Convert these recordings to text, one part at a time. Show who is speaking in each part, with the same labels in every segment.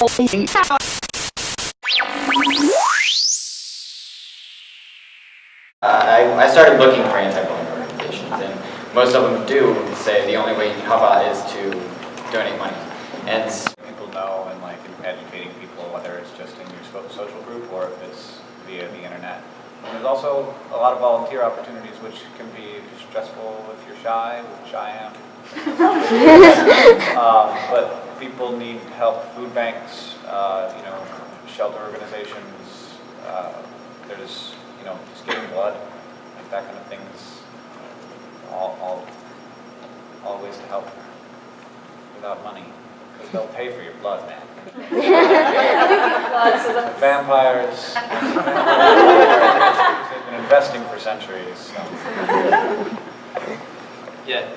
Speaker 1: I started looking for anti-bullying organizations, and most of them do say the only way you can help out is to donate money. And
Speaker 2: people know and like educating people, whether it's just in your social group or if it's via the internet. And there's also a lot of volunteer opportunities which can be stressful if you're shy, which I am. But people need help. Food banks, shelter organizations. There's just giving blood, like that kind of things. All ways to help without money, because they'll pay for your blood, man. Vampires. They've been investing for centuries. So.
Speaker 3: Yeah.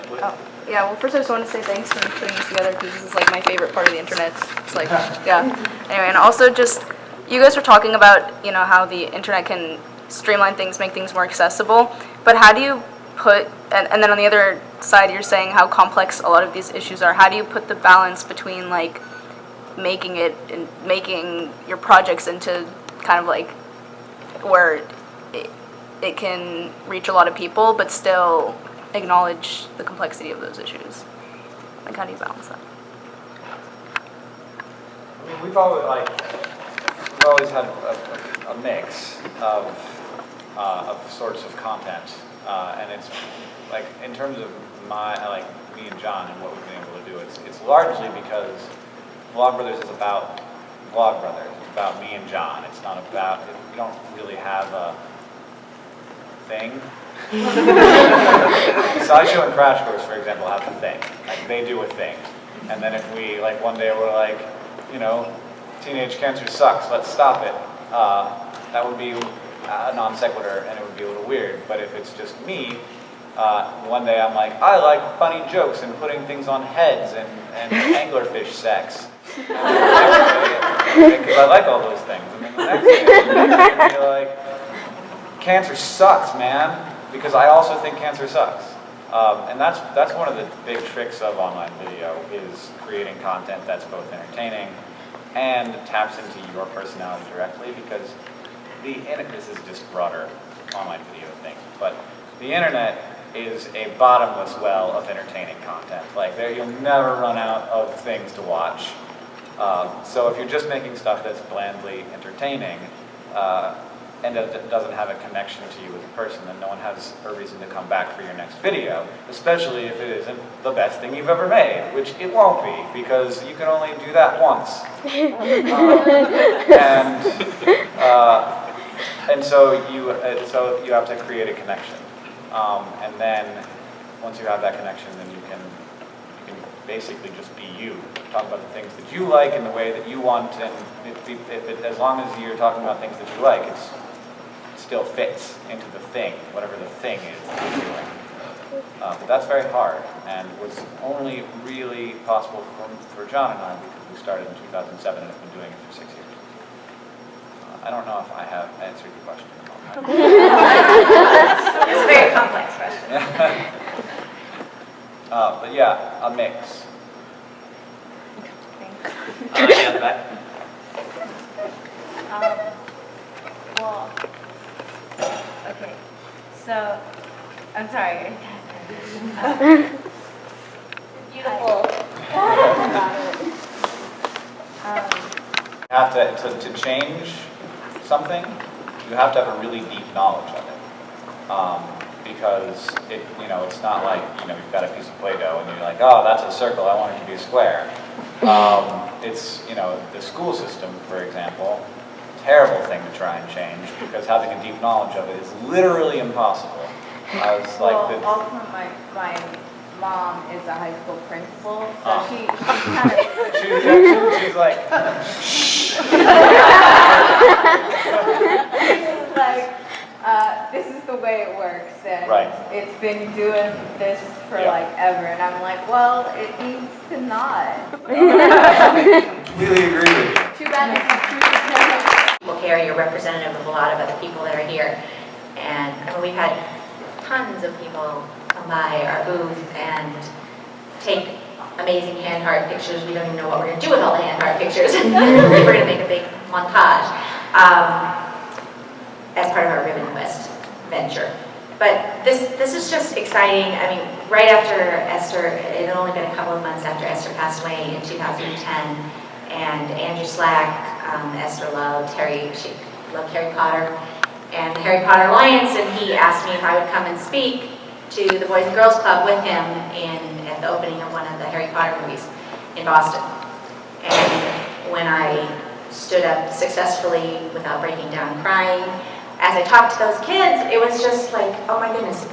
Speaker 4: Yeah, well, first I just want to say thanks for putting this together, because this is like my favorite part of the internet. It's like, yeah. Anyway, and also just, you guys were talking about, how the internet can streamline things, make things more accessible, but how do you put, and then on the other side you're saying how complex a lot of these issues are, how do you put the balance between like making your projects into kind of like where it can reach a lot of people but still acknowledge the complexity of those issues? Like, how do you balance that?
Speaker 2: I mean, we've always had a mix of sorts of content, and it's like in terms of me and John and what we've been able to do. It's largely because Vlog Brothers is about Vlog Brothers. It's about me and John. It's not about, we don't really have a thing. Sideshow and Crash Course, for example, have a thing. Like, they do a thing. And then if we, one day we're like, teenage cancer sucks, let's stop it. That would be a non sequitur, and it would be a little weird. But if it's just me, one day I'm like, I like funny jokes and putting things on heads and anglerfish sex. Because I like all those things. And then the next day, you're like, cancer sucks, man. Because I also think cancer sucks. And that's one of the big tricks of online video, is creating content that's both entertaining and taps into your personality directly, because this is just broader online video thing, but the internet is a bottomless well of entertaining content. Like, you'll never run out of things to watch. So if you're just making stuff that's blandly entertaining, and that doesn't have a connection to you as a person, then no one has a reason to come back for your next video, especially if it isn't the best thing you've ever made, which it won't be, because you can only do that once. And so you have to create a connection, and then once you have that connection, then you can basically just be you. Talk about the things that you like in the way that you want, and as long as you're talking about things that you like, it still fits into the thing, whatever the thing is that you're doing. But that's very hard, and was only really possible for John and I, because we started in 2007 and have been doing it for 6 years. I don't know if I have answered your question.
Speaker 5: It's a very complex question.
Speaker 2: But yeah, a mix.
Speaker 3: Yeah, that.
Speaker 5: Well, okay. So, I'm sorry. Beautiful.
Speaker 2: You have to change something, you have to have a really deep knowledge of it. Because it's not like, you've got a piece of Play-Doh and you're like, oh, that's a circle, I want it to be a square. It's, the school system, for example, terrible thing to try and change, because having a deep knowledge of it is literally impossible. I was like,
Speaker 5: also my mom is a high school principal, so she kind of...
Speaker 2: she's like...
Speaker 5: She's like, this is the way it works, and it's been doing this for like ever, and I'm like, well, it needs to not.
Speaker 2: Completely agree with you.
Speaker 5: Too bad it's the truth.
Speaker 6: Well, Gary, you're representative of a lot of other people that are here, and we've had tons of people come by our booth and take amazing hand heart pictures. We don't even know what we're going to do with all the hand heart pictures. We're going to make a big montage as part of our Ribbon Quest venture. But this is just exciting. I mean, right after Esther, it had only been a couple of months after Esther passed away in 2010, and Andrew Slack, Esther loved she loved Harry Potter, and the Harry Potter Alliance, and he asked me if I would come and speak to the Boys and Girls Club with him at the opening of one of the Harry Potter movies in Boston. And when I stood up successfully without breaking down crying, as I talked to those kids, it was just like, oh my goodness,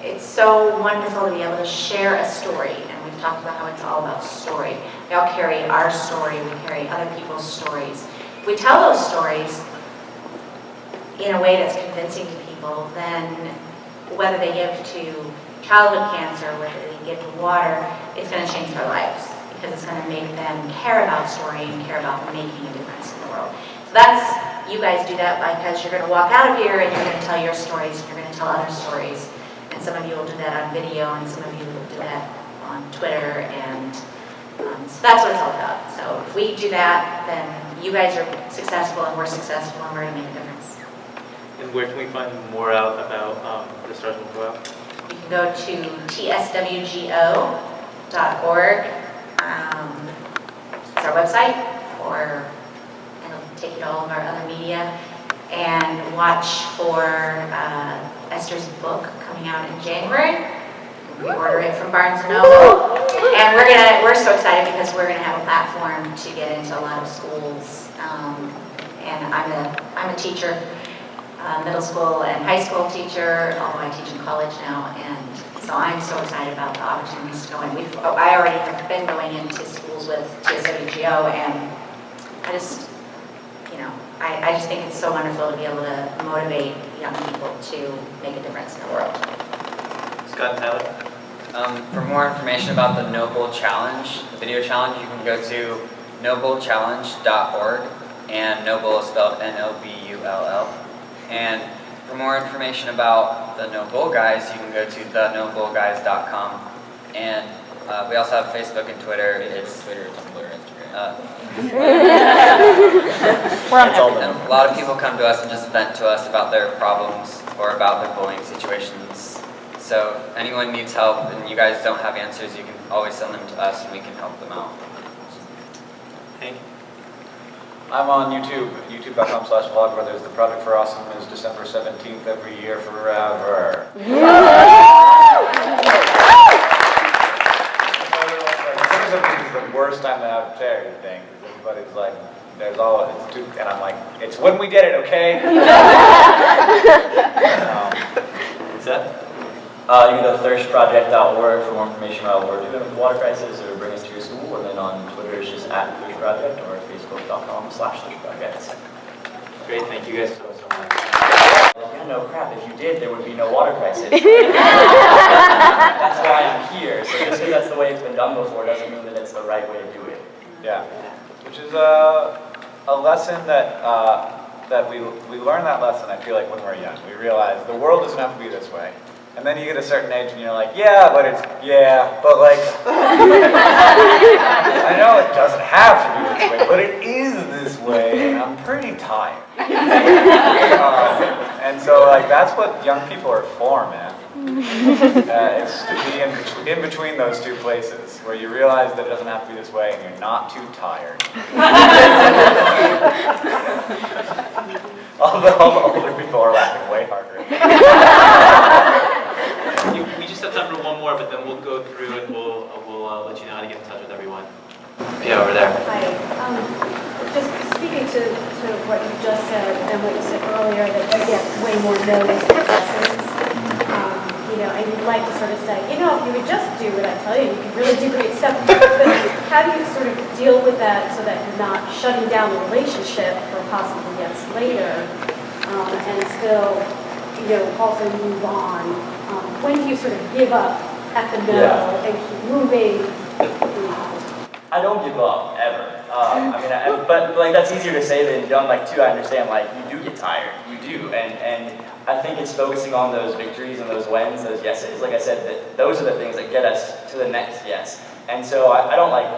Speaker 6: it's so wonderful to be able to share a story. And we've talked about how it's all about story. We all carry our story, we carry other people's stories. If we tell those stories in a way that's convincing to people, then whether they give to childhood cancer, whether they give to water, it's going to change their lives because it's going to make them care about story and care about making a difference in the world. So you guys do that because you're going to walk out of here and you're going to tell your stories and you're going to tell other stories. And some of you will do that on video and some of you will do that on Twitter. And so that's what it's all about. So if we do that, then you guys are successful and we're successful and we're going to make a difference.
Speaker 3: And where can we find more out about the Stars Will Go Out?
Speaker 6: You can go to tswgo.org. It's our website, and it'll take you to all of our other media. And watch for Esther's book coming out in January. We order it from Barnes & Noble. And we're so excited because we're gonna have a platform to get into a lot of schools. And I'm a teacher, middle school and high school teacher, although I teach in college now. And so I'm so excited about the opportunities to go in. I already have been going into schools with TSWGO, and I just think it's so wonderful to be able to motivate young people to make a difference in the world.
Speaker 3: Scott and Tyler?
Speaker 1: For more information about the Noble Challenge, the video challenge, you can go to noblechallenge.org, and Noble is spelled N-O-B-U-L-L. And for more information about the Noble Guys, you can go to thenobleguys.com. And we also have Facebook and Twitter. It's Twitter, Tumblr, Instagram.
Speaker 4: We're on everything.
Speaker 1: A lot of people come to us and just vent to us about their problems or about their bullying situations. So if anyone needs help and you guys don't have answers, you can always send them to us and we can help them out.
Speaker 3: Hank?
Speaker 2: I'm on YouTube, youtube.com/vlogbrothers. The Project for Awesome is December 17th every year forever. It's the worst time to have a charity thing, because everybody's like, and I'm like, it's when we did it, okay?
Speaker 3: What's that?
Speaker 7: You can go to thirstproject.org for more information about what we're doing with the water crisis, or bring us to your school, and then on Twitter it's just @thirstproject or facebook.com/thirstproject.
Speaker 3: Great, thank you guys so much.
Speaker 7: Yeah, no crap, if you did, there would be no water crisis. That's why I'm here, so just because that's the way it's been done before doesn't mean that it's the right way to do it.
Speaker 2: Yeah, which is a lesson that we learn that lesson, I feel like, when we're young. We realize the world doesn't have to be this way. And then you get a certain age and you're like, but like, I know it doesn't have to be this way, but it is this way, and I'm pretty tired. And so, like, that's what young people are for, man. It's to be in between those two places, where you realize that it doesn't have to be this way, and you're not too tired. all the older people are laughing way harder.
Speaker 3: We just have time for one more, but then we'll go through and we'll let you know how to get in touch with everyone. Yeah, over there.
Speaker 8: Hi. Just speaking to what you just said and what you said earlier, that you get way more notice than lessons. And you'd like to sort of say, if you would just do what I tell you, you could really do great stuff. But how do you sort of deal with that so that you're not shutting down the relationship for possible yes later, and still, also move on? When do you sort of give up at the middle and keep moving?
Speaker 7: I don't give up, ever. But like that's easier to say than done. Like too, I understand, like you do get tired, you do. And I think it's focusing on those victories and those wins, those yeses. Like I said, that those are the things that get us to the next yes. And so I don't like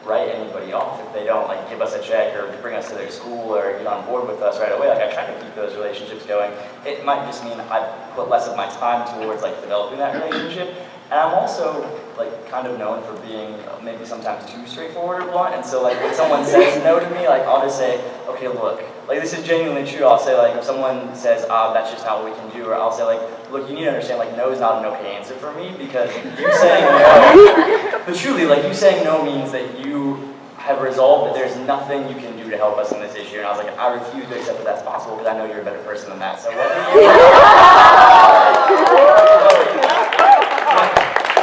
Speaker 7: write anybody off if they don't like give us a check or bring us to their school or get on board with us right away. Like I try to keep those relationships going. It might just mean I put less of my time towards like developing that relationship. And I'm also like kind of known for being maybe sometimes too straightforward or blunt. And so like when someone says no to me, like I'll just say, okay, look, like this is genuinely true. I'll say like if someone says, that's just not what we can do, or I'll say like, look, you need to understand like no is not an okay answer for me because you saying no, but truly like you saying no means that you have resolved that there's nothing you can do to help us in this issue. And I was like, I refuse to accept that that's possible because I know you're a better person than that. So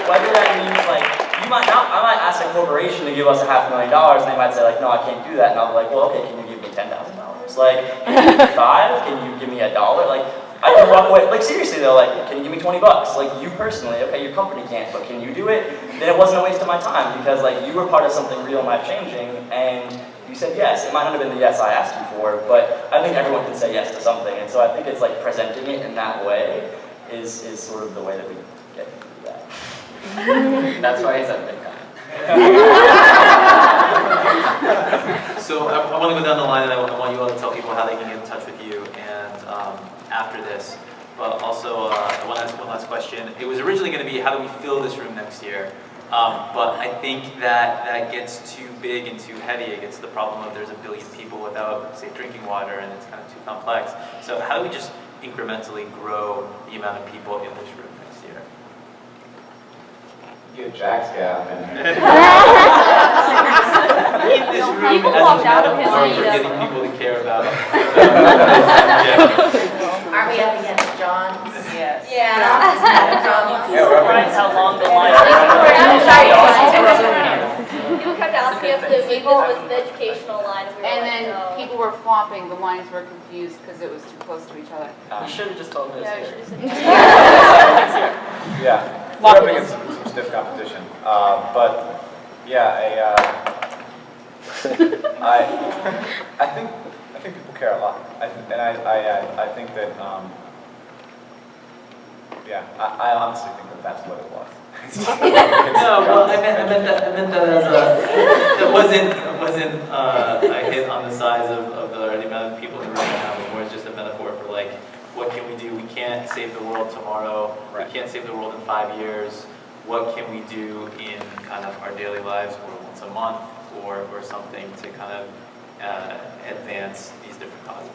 Speaker 7: whether that means like, I might ask a corporation to give us $500,000 and they might say like, no, I can't do that. And I'll be like, well, okay, can you give me $10,000? Like, can you give me $5? Can you give me $1? Like, I can walk away. Like, seriously though, like, can you give me $20? Like, you personally, okay, your company can't, but can you do it? Then it wasn't a waste of my time because like, you were part of something real and life-changing and you said yes. It might not have been the yes I asked you for, but I think everyone can say yes to something. And so I think it's like presenting it in that way is sort of the way that we get through that.
Speaker 1: That's why he's at VidCon.
Speaker 3: So I want to go down the line and I want you all to tell people how they can get in touch with you and after this. But also, I want to ask one last question. It was originally going to be how do we fill this room next year? But I think that gets too big and too heavy. It gets to the problem of there's a billion people without safe drinking water and it's kind of too complex. So how do we just incrementally grow the amount of people in this room next year?
Speaker 2: Get Jack's gap in there.
Speaker 3: In this room
Speaker 4: People
Speaker 3: as
Speaker 4: walked
Speaker 3: a
Speaker 4: out of his
Speaker 3: metaphor for
Speaker 4: meeting.
Speaker 3: getting people to care about.
Speaker 6: Are we up against John's?
Speaker 5: Yes.
Speaker 6: Yeah.
Speaker 2: Yeah, we're up against-
Speaker 5: how long the line
Speaker 6: I'm sorry.
Speaker 9: People kept asking us to make this was the educational line, and we were
Speaker 5: And
Speaker 9: like,
Speaker 5: then
Speaker 9: no.
Speaker 5: people were flopping, the lines were confused because it was too close to each other.
Speaker 7: You should have just told me
Speaker 9: Yeah, we
Speaker 7: this
Speaker 9: should
Speaker 7: here.
Speaker 9: have said
Speaker 2: Yeah, we're up against some stiff competition. But yeah, I think people care a lot. I think that I honestly think that that's what it was.
Speaker 3: No, well, I meant that as that wasn't a hit on the size of the amount of people in the room now, but more just a metaphor for like, what can we do? We can't save the world tomorrow.
Speaker 2: Right.
Speaker 3: We can't save the world in 5 years. What can we do in kind of our daily lives, or once a month, or something to kind of advance these different causes?